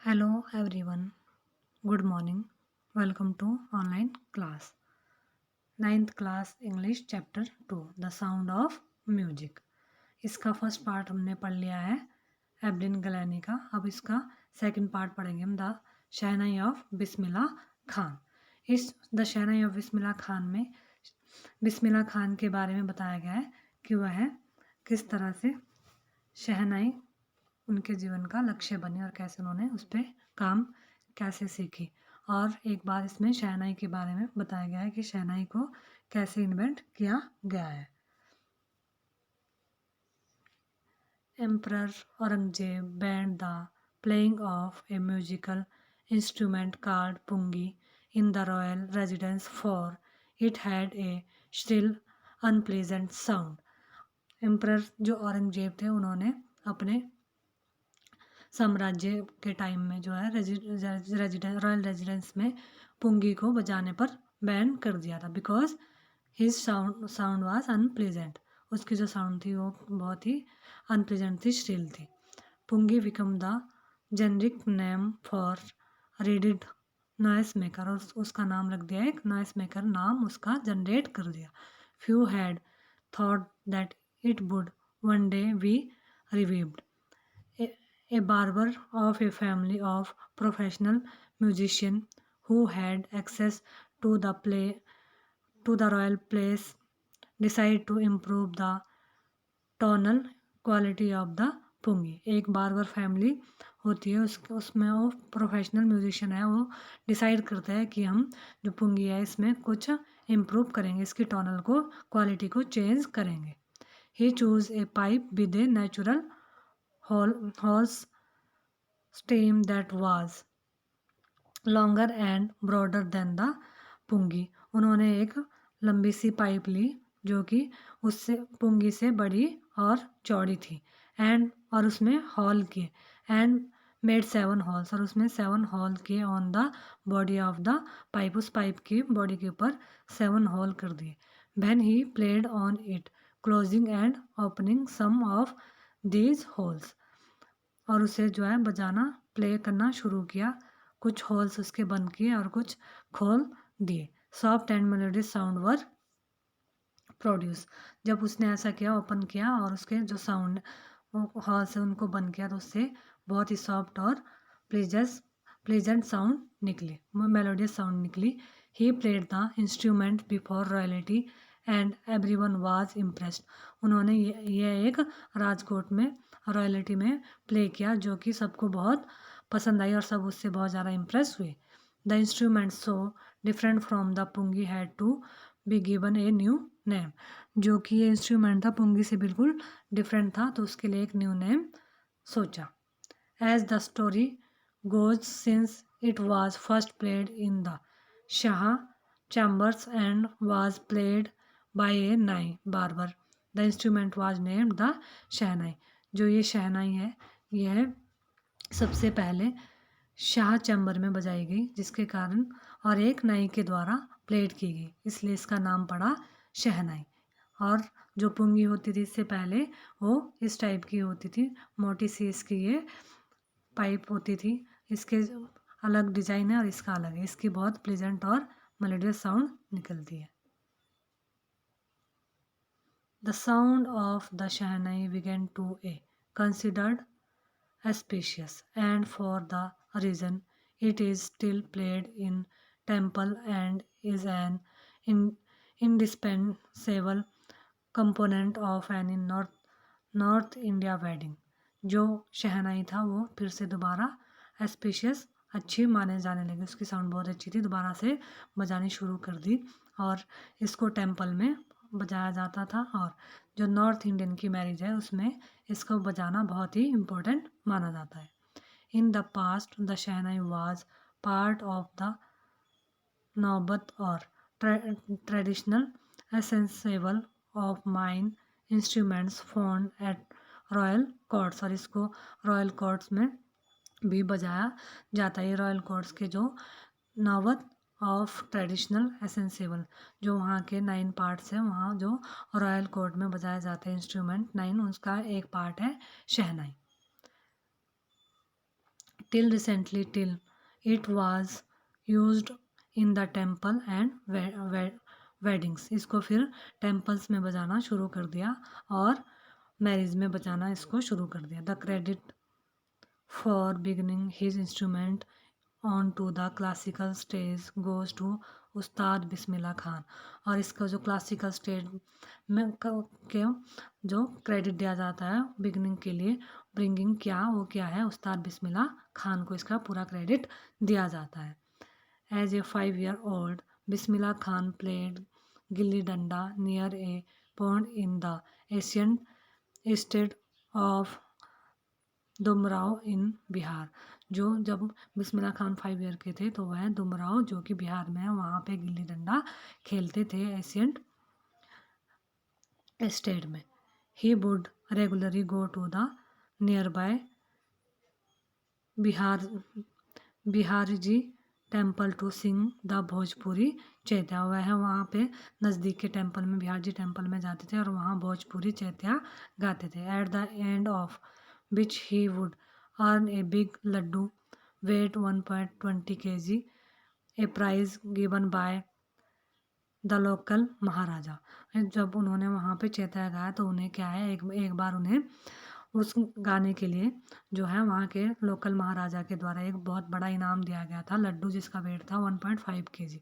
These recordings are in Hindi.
Hello everyone. Good morning. Welcome to online class. Ninth class English chapter 2 The Sound of Music. इसका फर्स्ट पार्ट हमने पढ़ लिया है एब्लिन गलानी का. अब इसका सेकंड पार्ट पढ़ेंगे हम the shehnai of Bismillah Khan. इस the shehnai of Bismillah Khan में बिस्मिल्ला खान के बारे में बताया गया है कि वह किस तरह से शहनाई उनके जीवन का लक्ष्य बनी और कैसे उन्होंने उस पर काम कैसे सीखी. और एक बार इसमें शहनाई के बारे में बताया गया है कि शहनाई को कैसे इन्वेंट किया गया है. Emperor Aurangzeb banned the playing of a musical instrument called pungi in the royal residence for it had a still unpleasant sound. Emperor जो औरंगजेब थे उन्होंने अपने साम्राज्य के टाइम में जो है रॉयल रेजिडेंस में पुंगी को बजाने पर बैन कर दिया था because his sound was unpleasant. उसकी जो साउंड थी वो बहुत ही अनप्लेजेंट थी, श्रील थी. Pungi become the generic name for reeded noise maker. और उसका नाम रख दिया, एक नॉइस मेकर नाम उसका जनरेट कर दिया. Few had thought that it would one day be revived. A barber of a family of professional musicians who had access to the royal place decided to improve the tonal quality of the पुंगी. एक बार्बर फैमिली होती है, उसमें वो प्रोफेशनल म्यूजिशियन है, वो डिसाइड करता है कि हम जो पुंगी है इसमें कुछ इम्प्रूव करेंगे, इसकी टोनल को क्वालिटी को चेंज करेंगे. He chose a pipe with a natural holes stem that was longer and broader than the pungi. उन्होंने एक लंबी सी पाइप ली जो कि उससे पुंगी से बड़ी और चौड़ी थी. और उसमें हॉल किए एंड मेड 7 हॉल्स. और उसमें 7 हॉल किए on the body of the pipe. उस पाइप की बॉडी के ऊपर 7 हॉल कर दिए. When he played on it closing and opening some of these holes. और उसे जो है बजाना प्ले करना शुरू किया, कुछ होल्स उसके बंद किए और कुछ खोल दिए. Soft and melodious sound were produce. जब उसने ऐसा किया, ओपन किया और उसके जो साउंड हॉल से उनको बंद किया तो उससे बहुत ही सॉफ्ट और प्लीजेंट साउंड निकली, मेलोडियस साउंड निकली. He played the instrument before royalty and everyone was impressed. उन्होंने ये एक राजकोट में रॉयल्टी में प्ले किया जो कि सबको बहुत पसंद आई और सब उससे बहुत ज़्यादा इम्प्रेस हुए. The instrument so different from the pungi had to be given a new name. जो कि ये इंस्ट्रूमेंट था पुंगी से बिल्कुल डिफरेंट था तो उसके लिए एक न्यू नेम सोचा. As the story goes since it was first played in the Shah chambers and was played by a nai barber, the instrument was named the shehnai. जो ये शहनाई है यह सबसे पहले शाह चैम्बर में बजाई गई जिसके कारण और एक नाई के द्वारा प्लेड की गई, इसलिए इसका नाम पड़ा शहनाई. और जो पुंगी होती थी इससे पहले वो इस टाइप की होती थी, मोटी सी इसकी ये पाइप होती थी. इसके अलग डिजाइन है और इसका अलग है. इसकी बहुत प्लेजेंट और मेलोडियस साउंड निकलती है. The sound of the Shahnai began to a considered auspicious, and for the reason it is still played in temple and is an indispensable component of an in North India wedding. जो शहनाई था वो फिर से दोबारा एस्पिशियस अच्छी माने जाने लगी, उसकी साउंड बहुत अच्छी थी, दोबारा से बजानी शुरू कर दी और इसको टेम्पल में बजाया जाता था. और जो नॉर्थ इंडियन की मैरिज है उसमें इसको बजाना बहुत ही इम्पोर्टेंट माना जाता है. In the past the shehnai was part of the naubat or traditional ensemble of nine instruments found at royal courts. और इसको रॉयल कोर्ट्स में भी बजाया जाता है. रॉयल कोर्ट्स के जो नौबत ऑफ ट्रेडिशनल एसेंसेबल जो वहाँ के 9 पार्ट्स हैं, वहाँ जो रॉयल कोर्ट में बजाए जाते हैं इंस्ट्रूमेंट 9, उसका एक पार्ट है शहनाई. till recently till it was used in the temple and weddings। इसको फिर टेम्पल्स में बजाना शुरू कर दिया और मैरिज में बजाना इसको शुरू कर दिया। The credit for beginning his instrument on to the classical stage goes to Ustad Bismillah Khan. और इसका जो क्लासिकल स्टेज में के जो क्रेडिट दिया जाता है बिगनिंग के लिए ब्रिंगिंग क्या वो क्या है, उस्ताद बिस्मिल्लाह खान को इसका पूरा क्रेडिट दिया जाता है। As a 5 year old Bismillah Khan played gilli danda near a pond in the Asian state of Dumraon in Bihar. जो जब बिस्मिल्लाह खान 5 year के थे तो वह दुमराव जो कि बिहार में है वहाँ पे गिल्ली डंडा खेलते थे एशियन स्टेट में। He would regularly go to the nearby Bihari ji temple to sing the Bhojpuri chaita. वह वहाँ पे नज़दीक के टेम्पल में बिहार जी टेम्पल में जाते थे और वहाँ भोजपुरी चैत्या गाते थे। At the end of which he would earn a big laddu weight 1.20 kg, a prize given by the local Maharaja. जब उन्होंने वहाँ पे चैत्या गाया तो उन्हें क्या है एक बार उन्हें उस गाने के लिए जो है वहाँ के लोकल महाराजा के द्वारा एक बहुत बड़ा इनाम दिया गया था लड्डू जिसका वेट था 1.5 kg।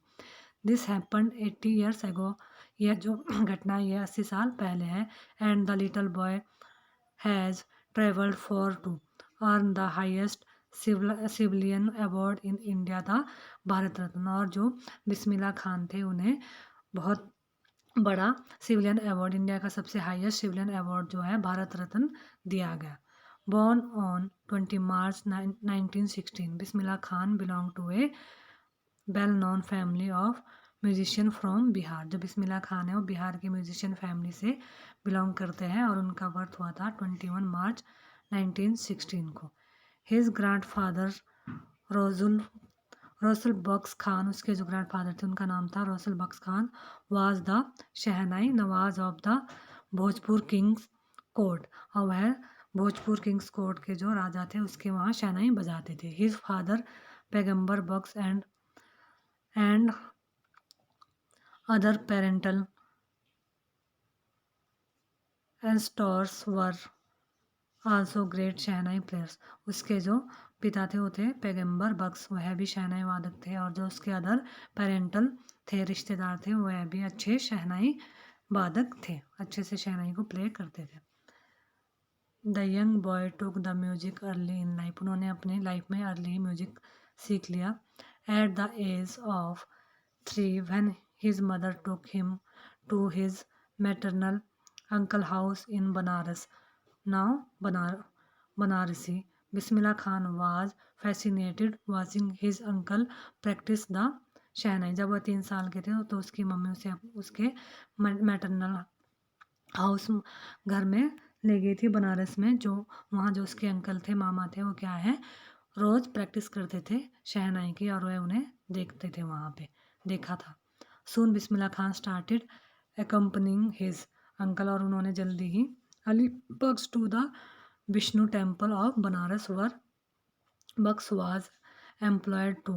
This happened 80 years ago। यह जो घटना ये 80 साल पहले है। And the little boy has travelled for to earn the highest civilian award in India the Bharat Ratna. और जो बिस्मिल्लाह खान थे उन्हें बहुत बड़ा सिविलियन अवार्ड इंडिया का सबसे हाईएस्ट सिविलियन अवार्ड जो है भारत रत्न दिया गया। Born on 20 March 1916 Bismillah Khan belong to a well known family of musician from Bihar. जो बिस्मिल्लाह खान है वो बिहार की म्यूजिशियन फैमिली से बिलोंग करते हैं और उनका बर्थ हुआ था 21 March 1916 को। His grandfather Rasool Bakhsh Khan, उसके जो ग्रैंड फादर थे उनका नाम था Rasool Bakhsh Khan, was the shehnai nawaz of the Bhojpur king's court. और वह भोजपुर किंग्स कोर्ट के जो राजा थे उसके वहाँ शहनाई बजाते थे। His father Paigambar Bakhsh and other parental ancestors were also great shehnai players. उसके जो पिता थे वो थे पैगम्बर बख्श, वह भी शहनाई वादक थे और जो उसके अदर पेरेंटल थे रिश्तेदार थे वह भी अच्छे शहनाई वादक थे, अच्छे से शहनाई को प्ले करते थे। The young boy took the music early in life. उन्होंने अपनी लाइफ में अर्ली ही म्यूजिक सीख लिया। At the age of 3 when his mother took him to his maternal uncle house in Banaras now Banarasi. Bismillah Khan was fascinated watching his uncle practice the shehnai. जब वह 3 साल के थे तो उसकी मम्मी उसे उसके मैटरनल हाउस घर में ले गई थी बनारस में। जो वहाँ जो उसके अंकल थे मामा थे वो क्या है रोज़ प्रैक्टिस करते थे शहनाई की और वह उन्हें देखते थे वहाँ पे देखा था। Soon Bismillah Khan started accompanying his uncle. और उन्होंने जल्दी ही Ali Bakhsh to the Vishnu temple of Banaras where Bakhsh was employed to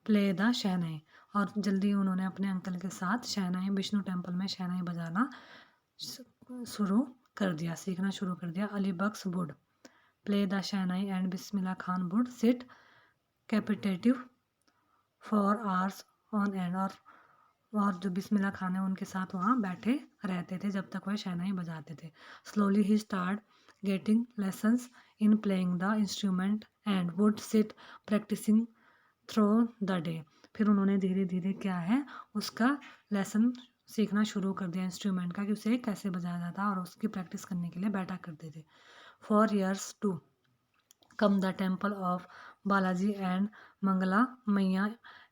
play the shehnai. और जल्दी उन्होंने अपने अंकल के साथ शहनाई विष्णु टेम्पल में शहनाई बजाना शुरू कर दिया, सीखना शुरू कर दिया। Ali Bakhsh would play the shehnai and Bismillah Khan would sit captivated for hours on end. और जो बिस्मिल्लाह खान है उनके साथ वहाँ बैठे रहते थे जब तक वह शहनाई बजाते थे। Slowly he start getting lessons in playing the instrument and would sit practising through the day. फिर उन्होंने धीरे धीरे क्या है उसका लेसन सीखना शुरू कर दिया इंस्ट्रूमेंट का कि उसे कैसे बजाया जाता और उसकी प्रैक्टिस करने के लिए बैठा करते थे। 4 years to come the temple of Balaji and Mangala Maiya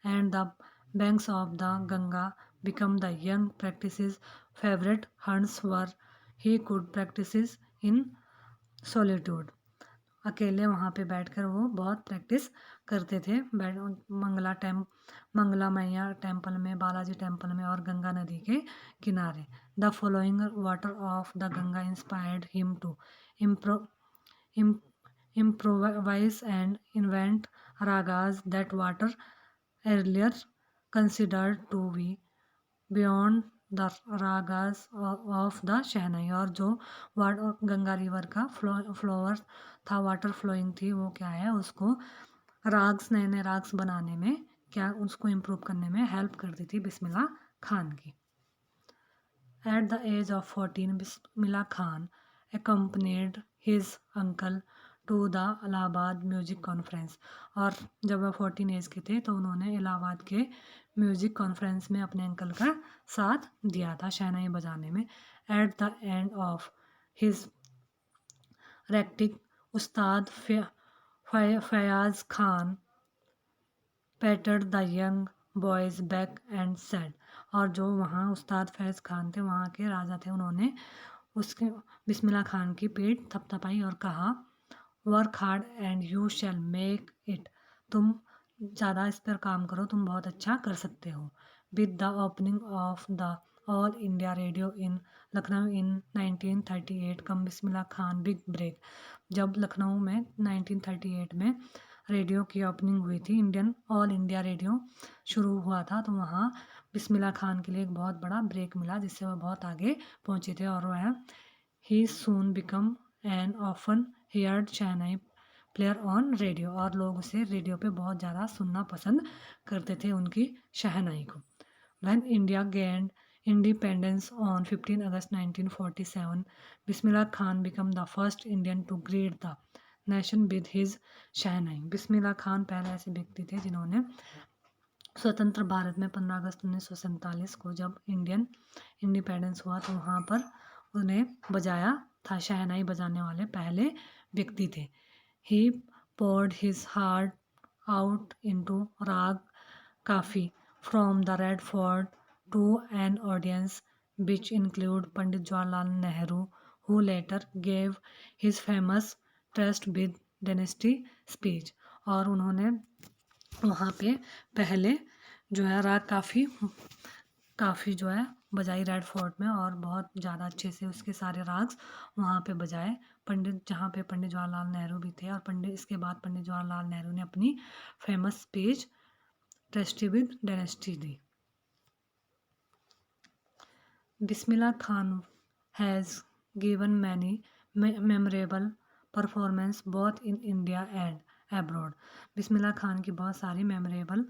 and the banks of the Ganga become the young practices favorite hunts were he could practices in solitude। अकेले वहाँ पे बैठकर वो बहुत प्रैक्टिस करते थे मंगला मैया टेम्पल में, बालाजी टेम्पल में और गंगा नदी के किनारे। The following water of the Ganga inspired him to improvise and invent ragas that water earlier considered to be beyond the ragas of the shehnai, और जो गंगा रिवर का फ्लोवर था, वाटर फ्लोइंग थी, वो क्या है उसको राग्स, नए नए राग्स बनाने में, क्या उसको इम्प्रूव करने में हेल्प करती थी बिस्मिल्लाह खान की। At the age of 14 Bismillah Khan accompanied his uncle to the Allahabad music conference, और जब वह 14 एज के थे तो उन्होंने इलाहाबाद के म्यूजिक कॉन्फ्रेंस में अपने अंकल का साथ दिया था शहनाई बजाने में। At the end of his practice Ustad Faiyaz Khan patted the young boy's back and said, और जो वहाँ उस्ताद फैज़ खान थे, वहाँ के राजा थे, उन्होंने उसके बिस्मिल्लाह खान की पीठ थपथपाई और कहा, work hard and you shall make it, तुम ज़्यादा इस पर काम करो, तुम बहुत अच्छा कर सकते हो। With the opening of the All India Radio in Lucknow in 1938 came Bismillah Khan big break, जब लखनऊ में 1938 में रेडियो की ओपनिंग हुई थी, ऑल इंडिया रेडियो शुरू हुआ था, तो वहाँ बिस्मिल्लाह खान के लिए एक बहुत बड़ा ब्रेक मिला, जिससे वह बहुत आगे पहुँचे थे, और वह ही soon become an often heard shehnai player on radio, और लोग उसे रेडियो पे बहुत ज़्यादा सुनना पसंद करते थे उनकी शहनाई को। When India gained independence on 15 August 1947 Bismillah Khan became the first Indian to greet the nation with his shehnai, Bismillah Khan पहले ऐसे व्यक्ति थे जिन्होंने स्वतंत्र भारत में 15 अगस्त 1947 को जब इंडियन इंडिपेंडेंस हुआ तो वहाँ पर उन्हें बजाया था, शहनाई बजाने वाले पहले व्यक्ति थे। ही poured his heart out into राग काफ़ी from the Red Fort to an audience which include Pandit Jawaharlal Nehru, who later gave his famous Trust with Dynasty speech, और उन्होंने वहाँ पे पहले जो है राग काफ़ी जो है बजाई रेड फोर्ट में, और बहुत ज़्यादा अच्छे से उसके सारे राग्स वहाँ पे बजाए, जहाँ पे पंडित जवाहरलाल नेहरू भी थे, और इसके बाद पंडित जवाहरलाल नेहरू ने अपनी famous speech tryst with destiny दी। Bismillah Khan has given many memorable performance both in India and abroad, Bismillah Khan की बहुत सारी मेमोरेबल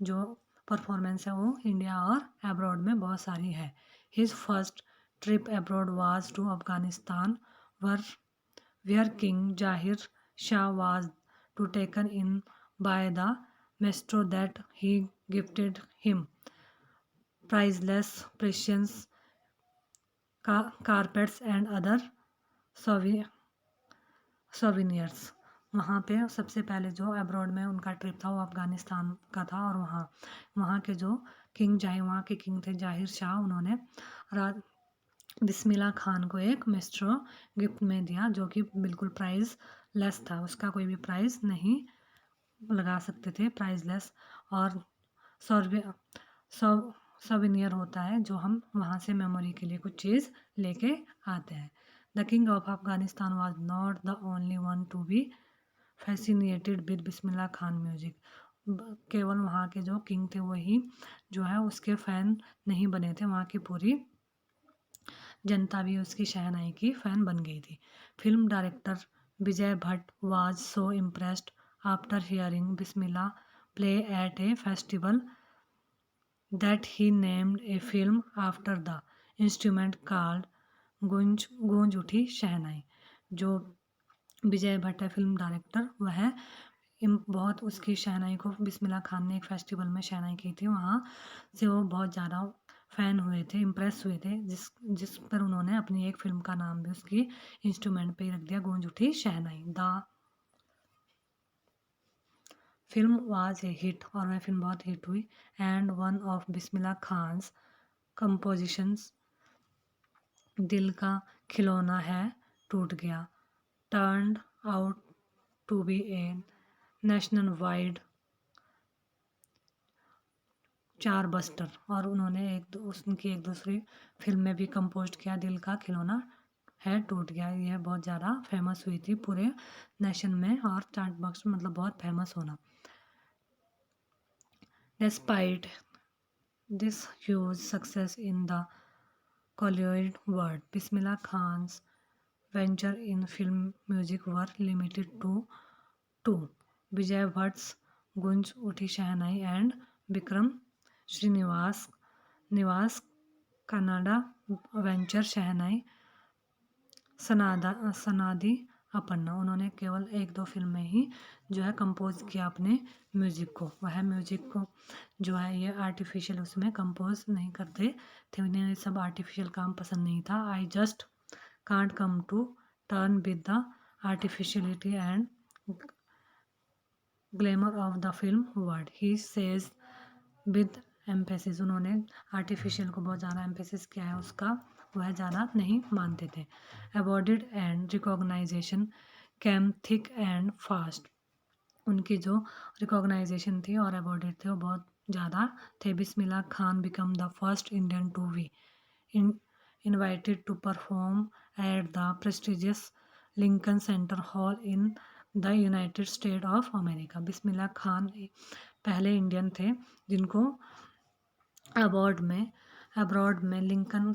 जो परफॉर्मेंस है वो इंडिया और एब्रॉड में बहुत सारी है। His first trip abroad was to Afghanistan where king Zahir Shah was too taken in by the maestro that he gifted him priceless precious carpets and other souvenirs। वहाँ पे सबसे पहले जो अब्रॉड में उनका ट्रिप था वो अफ़गानिस्तान का था, और वहाँ के जो वहाँ के किंग थे जाहिर शाह, उन्होंने बिस्मिल्लाह खान को एक मेस्ट्रो गिफ्ट में दिया, जो कि बिल्कुल प्राइस लेस था, उसका कोई भी प्राइस नहीं लगा सकते थे, प्राइस लेस। और सविनियर होता है जो हम वहाँ से मेमोरी के लिए कुछ चीज़ लेके आते हैं। The king of Afghanistan was not the only one to be fascinated with Bismillah Khan music, केवल वहाँ के जो किंग थे वही जो है उसके फ़ैन नहीं बने थे, वहाँ की पूरी जनता भी उसकी शहनाई की फ़ैन बन गई थी। Film director Vijay Bhatt was so impressed after hearing Bismillah play at A festival that he named a film after the instrument called गूंज उठी शहनाई। जो विजय भट्ट है फिल्म डायरेक्टर, वह बहुत उसकी शहनाई को बिस्मिल्लाह खान ने एक फेस्टिवल में शहनाई की थी, वहाँ से वो बहुत ज़्यादा फ़ैन हुए थे, इम्प्रेस हुए थे, जिस पर उन्होंने अपनी एक फिल्म का नाम भी उसकी इंस्ट्रूमेंट पे ही रख दिया, गूंज उठी शहनाई। The film was a hit, और वह फिल्म बहुत हिट हुई, and one of Bismillah Khan's compositions दिल का खिलौना है टूट गया turned out to be a national wide chart buster, और उनकी एक दूसरी फिल्म में भी कंपोज किया दिल का खिलौना है टूट गया। यह बहुत ज़्यादा फेमस हुई थी पूरे नेशन में, और चार्ट बॉक्स मतलब बहुत फेमस होना। Despite this huge success in the Kollywood world, Bismillah Khan's venture in film music were limited to two: Vijay Bhatt's Gunj Uthi Shehnai and Bikram Srinivas Nivas Kannada venture Shehnai Sanadi Appanna. उन्होंने केवल एक दो फिल्म में ही जो है कंपोज किया अपने म्यूजिक को। वह म्यूजिक को जो है ये आर्टिफिशियल उसमें कंपोज नहीं करते थे, उन्हें ये सब आर्टिफिशियल काम पसंद नहीं था। I just can't come to terms with the artificiality and glamour of the film world, he says with emphasis. उन्होंने आर्टिफिशियल को बहुत ज़्यादा एम्फेसिस किया है उसका, वह ज़्यादा नहीं मानते थे। Awarded and recognition came thick and fast. उनकी जो रिकॉग्नाइजेशन थी और अवॉर्डेड थे वो बहुत ज़्यादा थे। Bismillah Khan became the first Indian to be invited to perform at the prestigious Lincoln Center Hall in the United States of America। Bismillah Khan पहले इंडियन थे जिनको अब्रॉड में Lincoln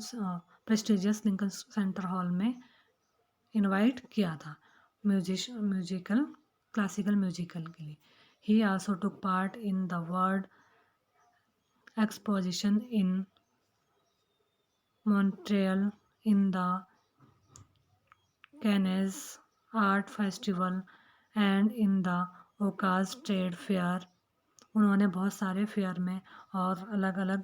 prestigious Lincoln center hall में इनवाइट किया था क्लासिकल म्यूजिकल के लिए। He also took part in the world exposition in Montreal in the Cannes art festival and in the ओकाज ट्रेड फेयर। उन्होंने बहुत सारे फेयर में और अलग अलग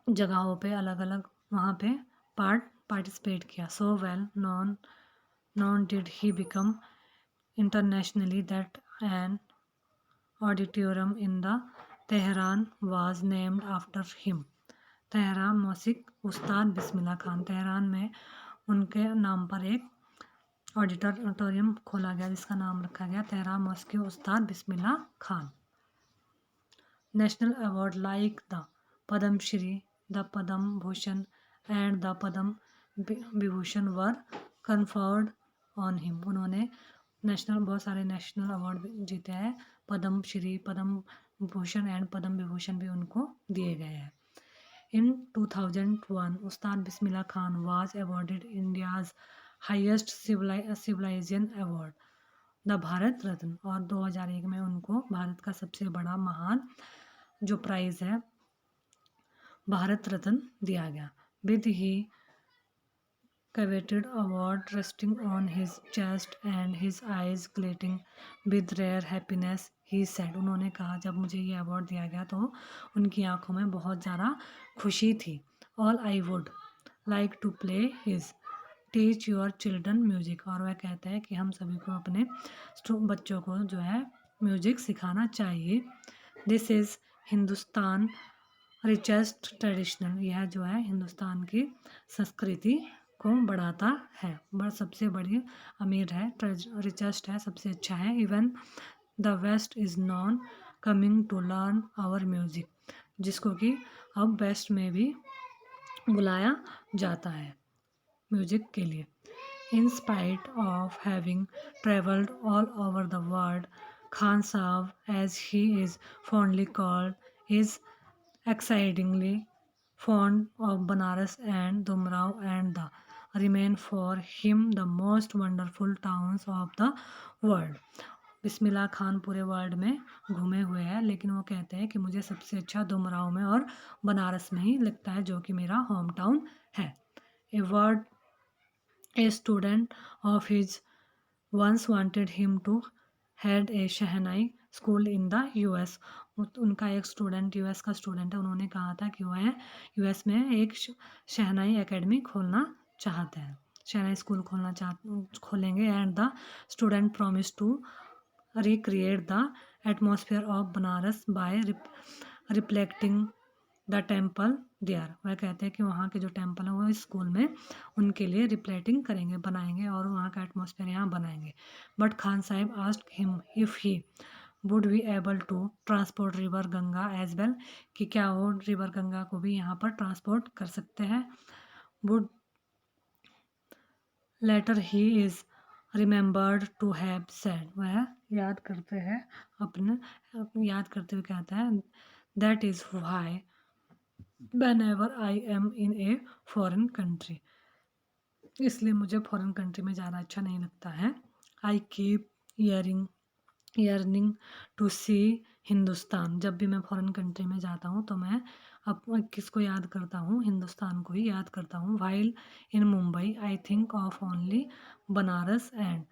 जगहों पे अलग अलग वहाँ पे पार्टिसिपेट किया। So well known did he become internationally that an auditorium in the Tehran was named after him. Tehran मौसिक उस्ताद बिस्मिल्लाह खान, तेहरान में उनके नाम पर एक ऑडिटोरियम खोला गया जिसका नाम रखा गया तेहरान मौसिक Ustad Bismillah Khan. National award like the Padma Shri, the Padma Bhushan and the Padma Vibhushan were conferred on him. उन्होंने बहुत सारे नेशनल अवार्ड जीते हैं। पद्म श्री, पद्म भूषण एंड पद्म विभूषण भी उनको दिए गए हैं। In 2001 Ustad Bismillah Khan was awarded India's highest civilization award the Bharat Ratna. और 2001 में उनको भारत का सबसे बड़ा महान जो प्राइज़ है भारत रत्न दिया गया। With he coveted award resting on his chest and his eyes glittering with rare happiness, he said। उन्होंने कहा जब मुझे ये अवार्ड दिया गया तो उनकी आंखों में बहुत ज़्यादा खुशी थी। All I would like to play is teach your children music। और वह कहते हैं कि हम सभी को अपने बच्चों को जो है म्यूजिक सिखाना चाहिए। This is Hindustan richest traditional. यह जो है हिंदुस्तान की संस्कृति को बढ़ाता है, सबसे बड़ी अमीर है, रिचेस्ट है, सबसे अच्छा है। Even the west is now coming to learn our music, जिसको कि अब वेस्ट में भी बुलाया जाता है म्यूजिक के लिए। In spite of having travelled all over the world, Khan Sahab as he is fondly called is exceedingly fond of Banaras and Dumrao and the remain for him the most wonderful towns of the world। Bismillah Khan पूरे वर्ल्ड में घूमे हुए हैं, लेकिन वो कहते हैं कि मुझे सबसे अच्छा दुमराव में और बनारस में ही लगता है जो कि मेरा होम टाउन है। A student of his once wanted him to head a shehnai school in the US. उनका एक स्टूडेंट यूएस का स्टूडेंट है, उन्होंने कहा था कि वह यूएस में एक शहनाई एकेडमी खोलना चाहते हैं, शहनाई स्कूल खोलेंगे। And the student promise to recreate the atmosphere of Banaras by reflecting the temple there. वह कहते हैं कि वहाँ के जो टेम्पल है वो इस स्कूल में उनके लिए रिप्लेटिंग करेंगे, बनाएंगे और वहाँ का एटमॉस्फेयर यहाँ बनाएंगे। But Khan sahib asked him if he would be able to transport river Ganga as well, कि क्या वो रिवर गंगा को भी यहाँ पर ट्रांसपोर्ट कर सकते हैं। Would later he is remembered to have said, वह याद करते हैं अपने याद करते हुए कहता है, that is why when ever I am in a foreign country, इसलिए मुझे फॉरेन कंट्री में ज़्यादा अच्छा नहीं लगता है। I keep earring yearning to सी हिंदुस्तान, जब भी मैं फॉरेन कंट्री में जाता हूँ तो मैं अब किसको याद करता हूँ, हिंदुस्तान को ही याद करता हूँ। While in Mumbai I think of only Banaras and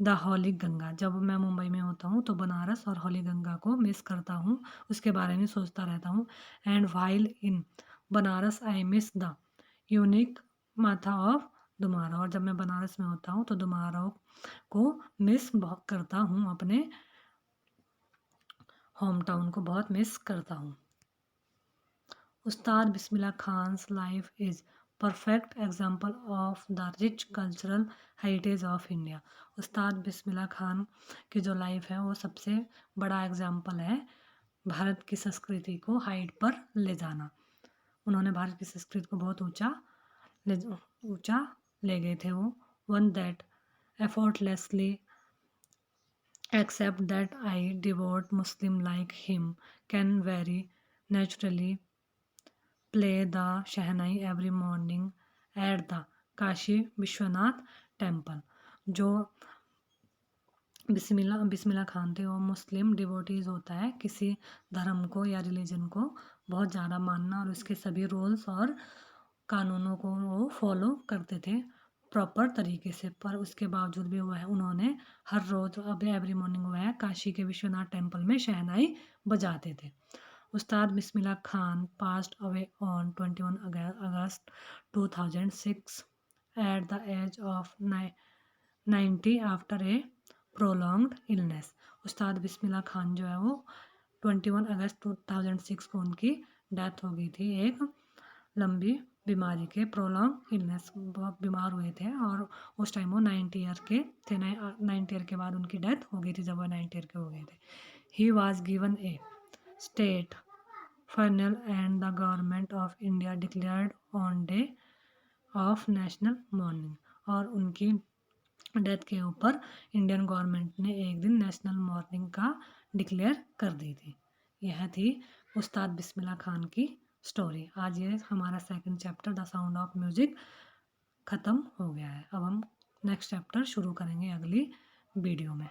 the Holi Ganga, जब मैं मुंबई में होता हूँ तो बनारस और होली गंगा को मिस करता हूँ, उसके बारे में सोचता रहता हूँ। And while in Banaras I miss the unique माथा ऑफ दुमारा, और जब मैं बनारस में होता हूँ तो दुमारा को मिस बहुत करता हूँ, अपने होम टाउन को बहुत मिस करता हूँ। Ustad Bismillah Khan's life is perfect example of the rich cultural heritage of India, Ustad Bismillah Khan की जो लाइफ है वो सबसे बड़ा एग्जाम्पल है भारत की संस्कृति को हाइट पर ले जाना। उन्होंने भारत की संस्कृति को बहुत ऊंचा ले गए थे वो। One that effortlessly except that I devote Muslim like him can very naturally play the Shahnai every morning at the Kashi Vishwanath temple, जो बिस्मिल्लाह खान थे वो मुस्लिम डिवोटीज़ होता है, किसी धर्म को या रिलीजन को बहुत ज़्यादा मानना और उसके सभी रूल्स और कानूनों को वो फॉलो करते थे प्रॉपर तरीके से, पर उसके बावजूद भी वह उन्होंने हर रोज़ अब एवरी मॉर्निंग वह काशी के विश्वनाथ टेम्पल में शहनाई बजाते थे। Ustad Bismillah Khan passed away on 21 August 2006 at the age of 90 after a prolonged illness, Ustad Bismillah Khan जो है वो 21 अगस्त 2006 को उनकी डेथ हो गई थी एक लंबी बीमारी के, प्रोलॉन्ग इलनेस, बहुत बीमार हुए थे और उस टाइम वो 90 ईयर के थे। 90 ईयर के बाद उनकी डेथ हो गई थी जब वो 90 ईयर के हो गए थे। He was given a state funeral and the government of India declared one day of national mourning, और उनकी डेथ के ऊपर इंडियन गवर्नमेंट ने एक दिन नेशनल मॉर्निंग का डिक्लेयर कर दी थी। यह थी उस्ताद बिस्मिल्लाह खान की स्टोरी। आज ये हमारा second chapter the sound of music ख़त्म हो गया है। अब हम नेक्स्ट चैप्टर शुरू करेंगे अगली वीडियो में।